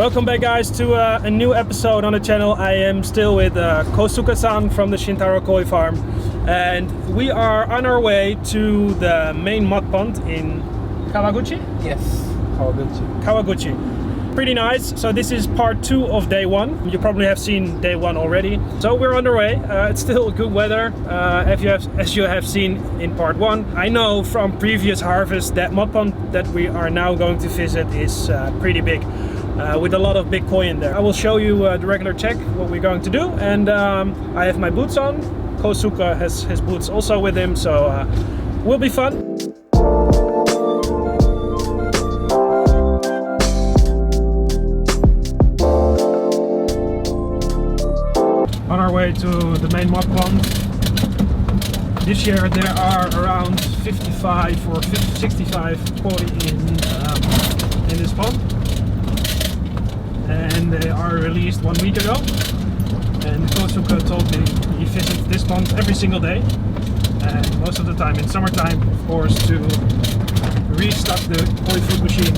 Welcome back, guys, to a new episode on the channel. I am still with Kosuke San from the Shintaro Koi Farm, and we are on our way to the main mud pond in Kawaguchi? Yes, Kawaguchi. Pretty nice. So this is part 2 of day 1. You probably have seen day 1 already. So we're on the way. It's still good weather, as you have seen in part 1. I know from previous harvests that mud pond that we are now going to visit is pretty big, with a lot of big koi in there. I will show you the regular check, what we're going to do, and I have my boots on. Kosuke has his boots also with him, so will be fun. On our way to the main mud pond. This year there are around 55 or 65 koi in this pond, and they are released 1 week ago. And Kosuke told me he visits this pond every single day, and most of the time in summertime, of course, to restock the koi food machine.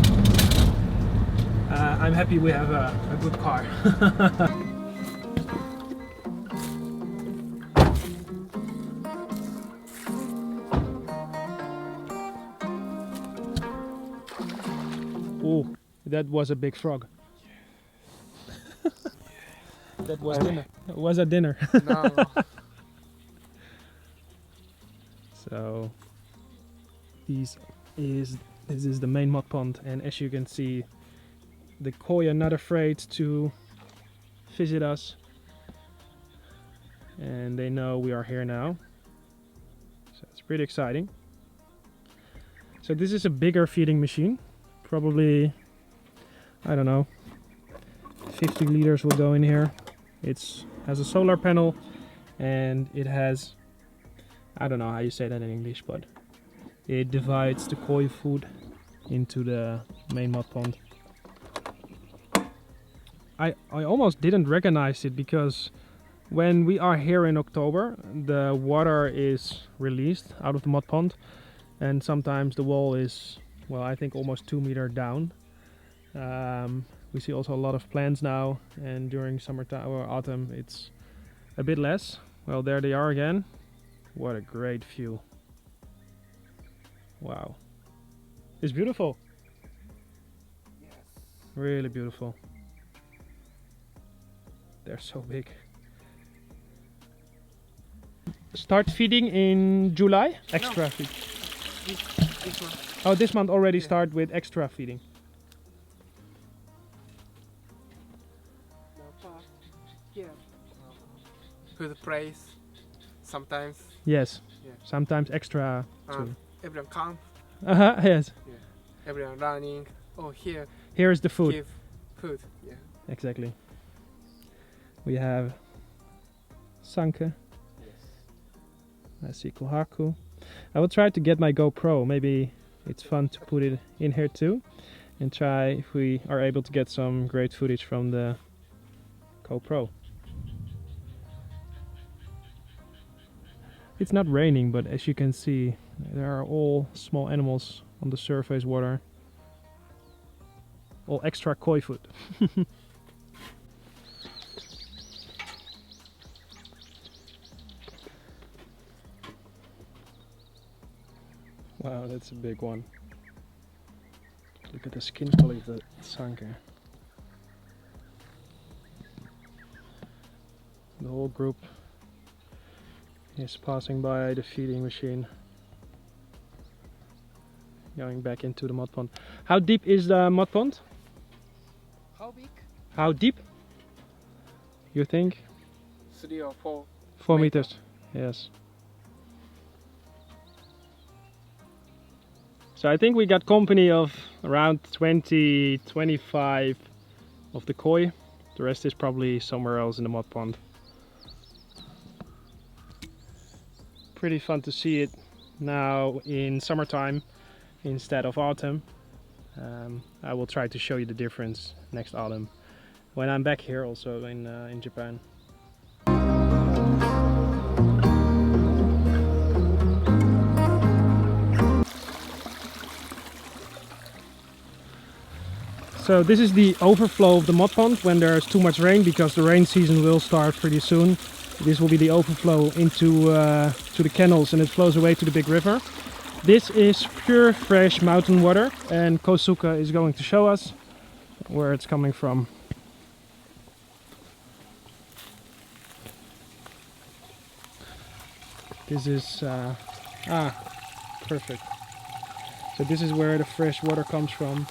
I'm happy we have a good car. Oh, that was a big frog. That was dinner. Was a dinner. No. So this is the main mud pond, and as you can see, the koi are not afraid to visit us, and they know we are here now. So it's pretty exciting. So this is a bigger feeding machine. Probably, I don't know, 50 liters will go in here. It has a solar panel, and it has, I don't know how you say that in English, but it divides the koi food into the main mud pond. I almost didn't recognize it, because when we are here in October, the water is released out of the mud pond, and sometimes the wall is, well, I think almost 2 meters down. We see also a lot of plants now, and during summertime or autumn it's a bit less. Well, there they are again. What a great view. Wow. It's beautiful. Yes. Really beautiful. They're so big. Start feeding in July? Extra feed. This one. Oh, this month already start with extra feeding. Here. Good place. Sometimes. Yes. Yeah. Sometimes extra too. Everyone come. Yes. Yeah. Everyone running. Oh, here. Here is the food. Give food. Yeah. Exactly. We have sanke. Yes. I see kohaku. I will try to get my GoPro. Maybe it's fun to put it in here too, and try if we are able to get some great footage from the GoPro. It's not raining, but as you can see, there are all small animals on the surface water. All extra koi food. Wow, that's a big one. Look at the skin quality of the sanke. The whole group is passing by the feeding machine, going back into the mud pond. How deep is the mud pond? How big? How deep? You think? 3 or 4. 4 meters. Yes. So I think we got company of around 20-25 of the koi. The rest is probably somewhere else in the mud pond. Pretty fun to see it now in summertime instead of autumn. I will try to show you the difference next autumn when I'm back here also in Japan. So this is the overflow of the mud pond when there's too much rain, because the rain season will start pretty soon. This will be the overflow into to the canals, and it flows away to the big river. This is pure fresh mountain water, and Kosuke is going to show us where it's coming from. This is perfect. So this is where the fresh water comes from.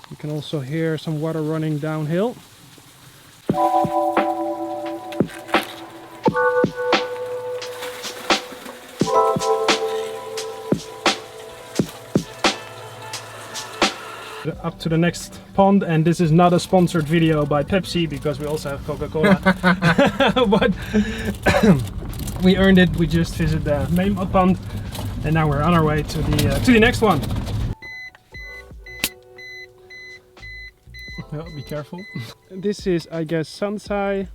You can also hear some water running downhill. Up to the next pond, and this is not a sponsored video by Pepsi because we also have Coca-Cola. But we earned it. We just visited the main mud pond, and now we're on our way to the next one. Oh, be careful. This is, I guess, Sansai.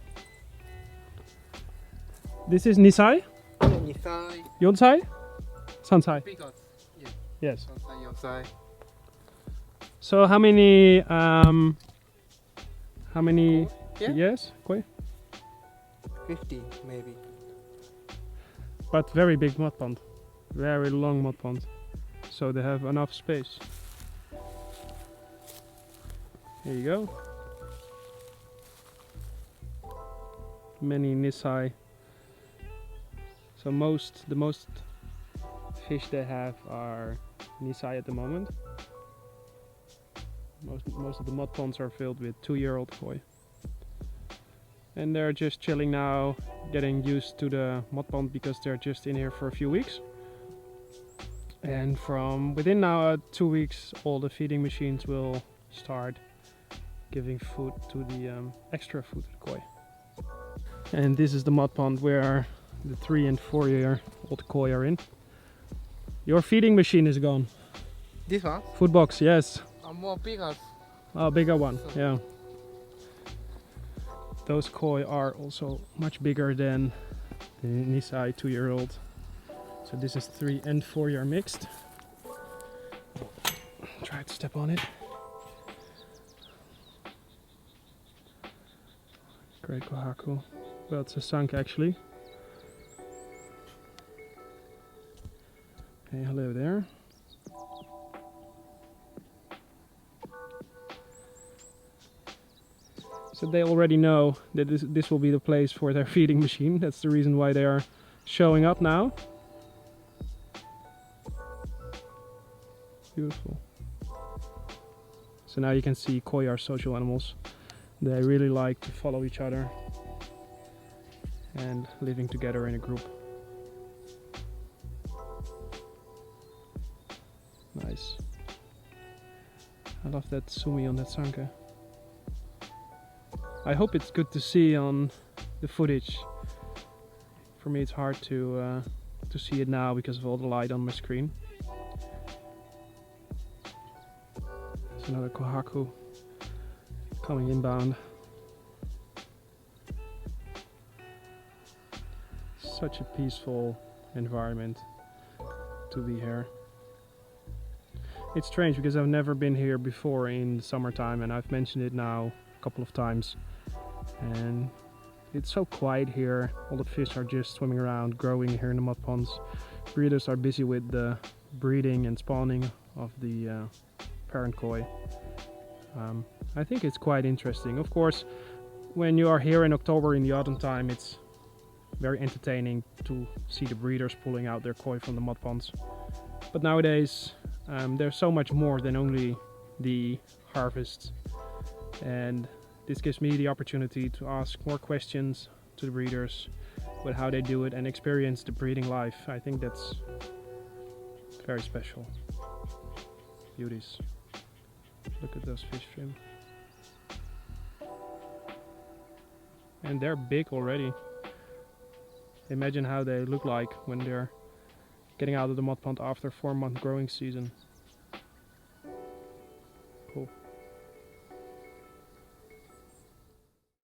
This is Nisai? Nisai. Yonsai? Sansai. Because, yeah. Yes. Sansai, Yonsai. So how many Yeah. yes, koi? 50 maybe. But very big mud pond. Very long mud pond. So they have enough space. Here you go. Many Nisai. So the most fish they have are Nisai at the moment. Most of the mud ponds are filled with 2-year-old koi. And they're just chilling now, getting used to the mud pond because they're just in here for a few weeks. And from within now 2 weeks, all the feeding machines will start giving food to the extra food to the koi. And this is the mud pond where the 3- and 4-year-old koi are in. Your feeding machine is gone. This one? Food box, yes. More bigger. Oh, bigger one, yeah. Those koi are also much bigger than the Nisai 2-year-old. So this is 3- and 4-year mixed. Try to step on it. Great kohaku. Well, it's a sunk actually. Hey, hello there. So they already know that this will be the place for their feeding machine. That's the reason why they are showing up now. Beautiful. So now you can see koi are social animals. They really like to follow each other and living together in a group. Nice. I love that sumi on that sanke. I hope it's good to see on the footage. For me it's hard to see it now because of all the light on my screen. There's another kohaku coming inbound. Such a peaceful environment to be here. It's strange because I've never been here before in the summertime, and I've mentioned it now a couple of times. And it's so quiet here. All the fish are just swimming around, growing here in the mud ponds. Breeders are busy with the breeding and spawning of the parent koi. I think it's quite interesting. Of course, when you are here in October in the autumn time, it's very entertaining to see the breeders pulling out their koi from the mud ponds. But nowadays there's so much more than only the harvest, and this gives me the opportunity to ask more questions to the breeders about how they do it and experience the breeding life. I think that's very special. Beauties. Look at those fish swim. And they're big already. Imagine how they look like when they're getting out of the mud pond after 4-month growing season.